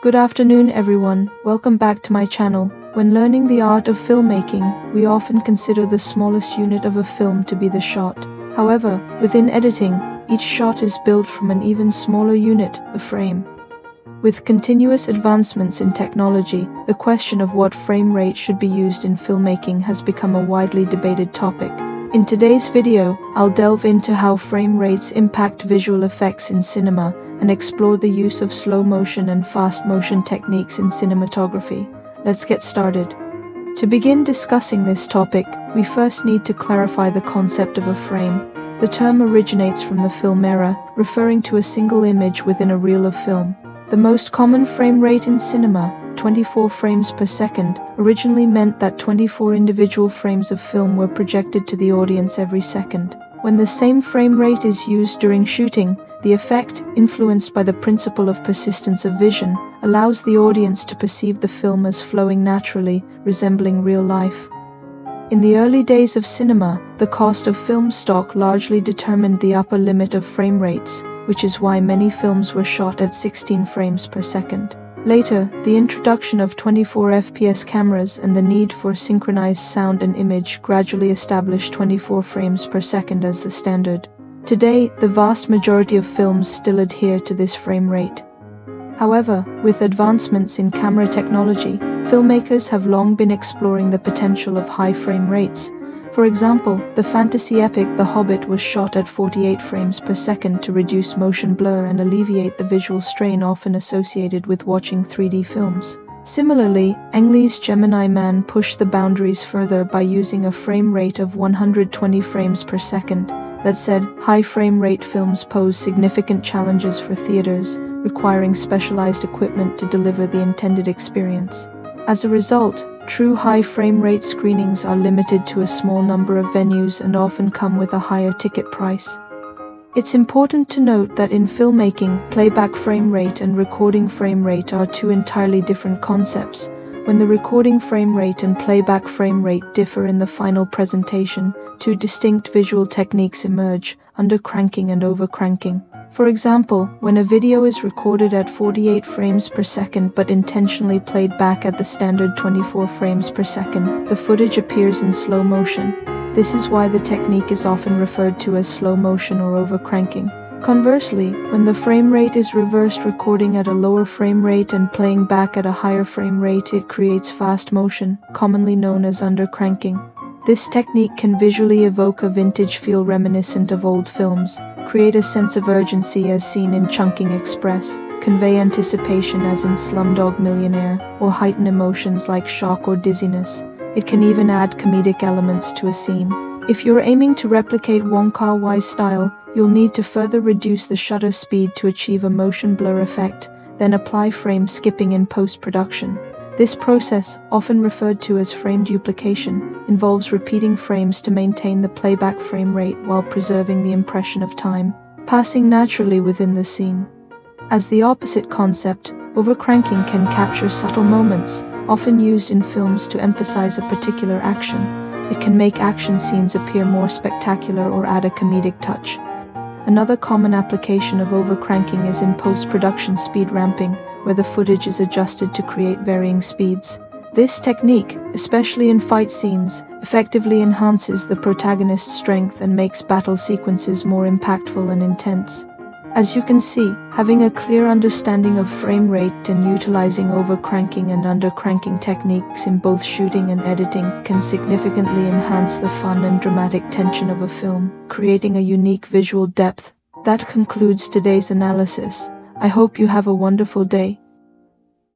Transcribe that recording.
Good afternoon everyone, welcome back to my channel. When learning the art of filmmaking, we often consider the smallest unit of a film to be the shot. However, within editing, each shot is built from an even smaller unit, the frame. With continuous advancements in technology, the question of what frame rate should be used in filmmaking has become a widely debated topic. In today's video, I'll delve into how frame rates impact visual effects in cinema and explore the use of slow motion and fast motion techniques in cinematography. Let's get started. To begin discussing this topic, we first need to clarify the concept of a frame. The term originates from the film era, referring to a single image within a reel of film. The most common frame rate in cinema, 24 frames per second, originally meant that 24 individual frames of film were projected to the audience every second. When the same frame rate is used during shooting, the effect, influenced by the principle of persistence of vision, allows the audience to perceive the film as flowing naturally, resembling real life. In the early days of cinema, the cost of film stock largely determined the upper limit of frame rates, which is why many films were shot at 16 frames per second. Later, the introduction of 24 FPS cameras and the need for synchronized sound and image gradually established 24 frames per second as the standard. Today, the vast majority of films still adhere to this frame rate. However, with advancements in camera technology, filmmakers have long been exploring the potential of high frame rates. For example, the fantasy epic The Hobbit was shot at 48 frames per second to reduce motion blur and alleviate the visual strain often associated with watching 3D films. Similarly, Ang Lee's Gemini Man pushed the boundaries further by using a frame rate of 120 frames per second. That said, high frame rate films pose significant challenges for theaters, requiring specialized equipment to deliver the intended experience. As a result, true high frame rate screenings are limited to a small number of venues and often come with a higher ticket price. It's important to note that in filmmaking, playback frame rate and recording frame rate are two entirely different concepts. When the recording frame rate and playback frame rate differ in the final presentation, two distinct visual techniques emerge: undercranking and overcranking. For example, when a video is recorded at 48 frames per second but intentionally played back at the standard 24 frames per second, the footage appears in slow motion. This is why the technique is often referred to as slow motion or overcranking. Conversely, when the frame rate is reversed, recording at a lower frame rate and playing back at a higher frame rate, it creates fast motion, commonly known as undercranking. This technique can visually evoke a vintage feel reminiscent of old films, create a sense of urgency as seen in Chungking Express, convey anticipation as in Slumdog Millionaire, or heighten emotions like shock or dizziness. It can even add comedic elements to a scene. If you're aiming to replicate Wong Kar-wai's style, you'll need to further reduce the shutter speed to achieve a motion blur effect, then apply frame skipping in post-production. This process, often referred to as frame duplication, involves repeating frames to maintain the playback frame rate while preserving the impression of time passing naturally within the scene. As the opposite concept, overcranking can capture subtle moments, often used in films to emphasize a particular action. It can make action scenes appear more spectacular or add a comedic touch. Another common application of overcranking is in post-production speed ramping, where the footage is adjusted to create varying speeds. This technique, especially in fight scenes, effectively enhances the protagonist's strength and makes battle sequences more impactful and intense. As you can see, having a clear understanding of frame rate and utilizing overcranking and undercranking techniques in both shooting and editing can significantly enhance the fun and dramatic tension of a film, creating a unique visual depth. That concludes today's analysis. I hope you have a wonderful day.